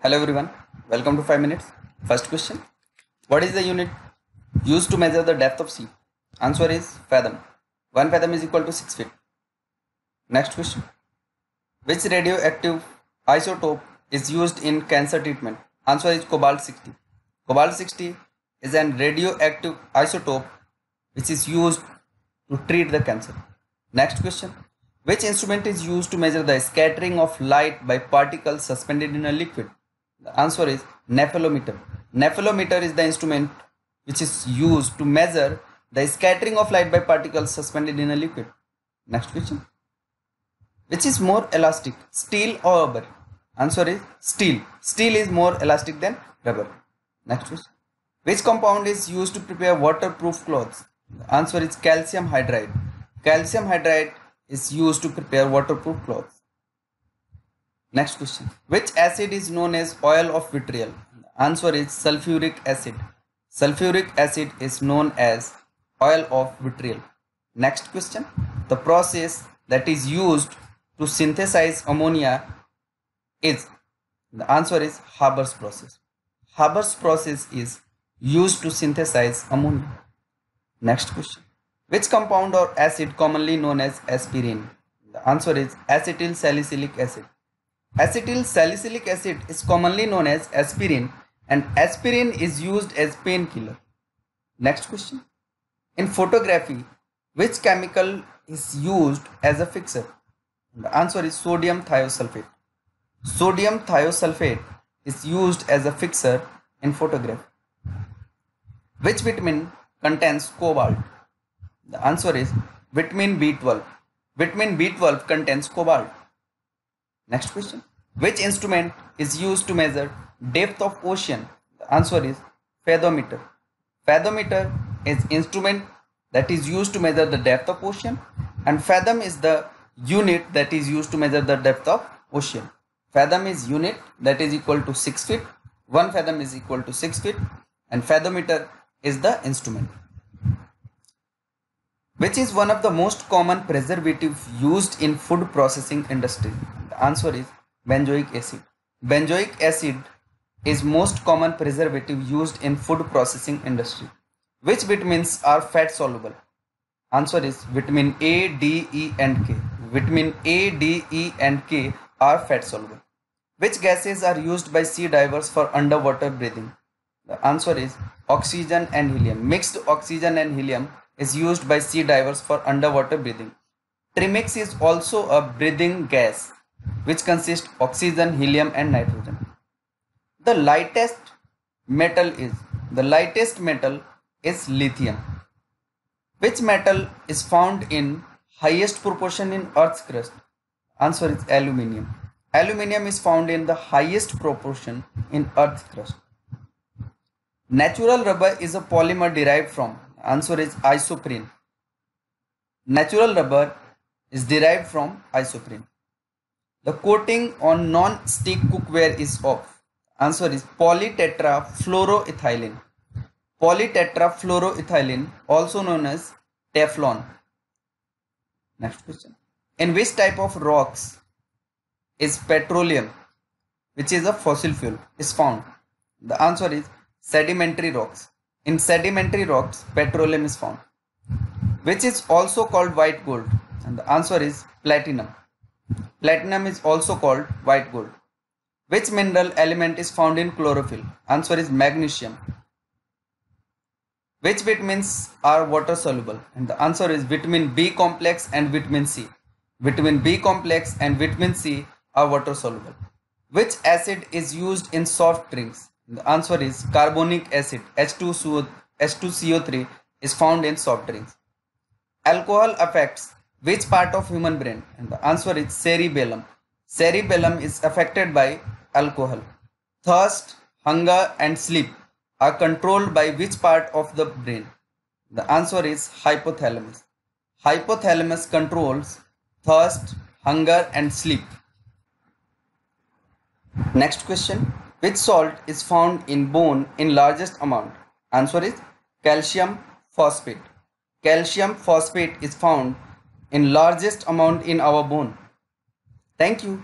Hello everyone, welcome to 5 minutes. First question. What is the unit used to measure the depth of sea? Answer is fathom. 1 fathom is equal to 6 feet. Next question. Which radioactive isotope is used in cancer treatment? Answer is cobalt 60. Cobalt 60 is an radioactive isotope which is used to treat the cancer. Next question. Which instrument is used to measure the scattering of light by particles suspended in a liquid? The answer is nephelometer. Nephelometer is the instrument which is used to measure the scattering of light by particles suspended in a liquid. Next question. Which is more elastic, steel or rubber? Answer is steel. Steel is more elastic than rubber. Next question. Which compound is used to prepare waterproof clothes? The answer is calcium hydride. Calcium hydride is used to prepare waterproof clothes. Next question. Which acid is known as oil of vitriol? The answer is sulfuric acid. Sulfuric acid is known as oil of vitriol. Next question. The process that is used to synthesize ammonia is, the answer is Haber's process. Haber's process is used to synthesize ammonia. Next question. Which compound or acid commonly known as aspirin? The answer is acetyl salicylic acid. Acetyl salicylic acid is commonly known as aspirin, and aspirin is used as painkiller. Next question. In photography, which chemical is used as a fixer? The answer is sodium thiosulfate. Sodium thiosulfate is used as a fixer in photography. Which vitamin contains cobalt? The answer is vitamin B12. Vitamin B12 contains cobalt. Next question. Which instrument is used to measure depth of ocean? The answer is fathometer. Fathometer is instrument that is used to measure the depth of ocean, and fathom is the unit that is used to measure the depth of ocean. Fathom is unit that is equal to 6 feet. 1 fathom is equal to 6 feet, and fathometer is the instrument. Which is one of the most common preservative used in food processing industry? The answer is benzoic acid. Benzoic acid is most common preservative used in food processing industry. Which vitamins are fat soluble? Answer is vitamin A, D, E and K. Vitamin A, D, E and K are fat soluble. Which gases are used by sea divers for underwater breathing? The answer is oxygen and helium. Mixed oxygen and helium is used by sea divers for underwater breathing. Trimix is also a breathing gas which consists oxygen, helium and nitrogen. The lightest metal is lithium. Which metal is found in highest proportion in Earth's crust? Answer is aluminium. Aluminium is found in the highest proportion in Earth's crust. Natural rubber is a polymer derived from. Answer is isoprene. Natural rubber is derived from isoprene. The coating on non-stick cookware is of. Answer is polytetrafluoroethylene. Polytetrafluoroethylene, also known as Teflon. Next question. In which type of rocks is petroleum, which is a fossil fuel, is found? The answer is sedimentary rocks. In sedimentary rocks, petroleum is found. Which is also called white gold? And the answer is platinum. Platinum is also called white gold. Which mineral element is found in chlorophyll? Answer is magnesium. Which vitamins are water soluble? And the answer is vitamin B complex and vitamin C. Vitamin B complex and vitamin C are water soluble. Which acid is used in soft drinks? The answer is carbonic acid. H2CO3 is found in soft drinks. Alcohol affects which part of human brain? And the answer is cerebellum. Cerebellum is affected by alcohol. Thirst, hunger and sleep are controlled by which part of the brain? The answer is hypothalamus. Hypothalamus controls thirst, hunger and sleep. Next question. Which salt is found in bone in largest amount? Answer is calcium phosphate. Calcium phosphate is found in largest amount in our bone. Thank you.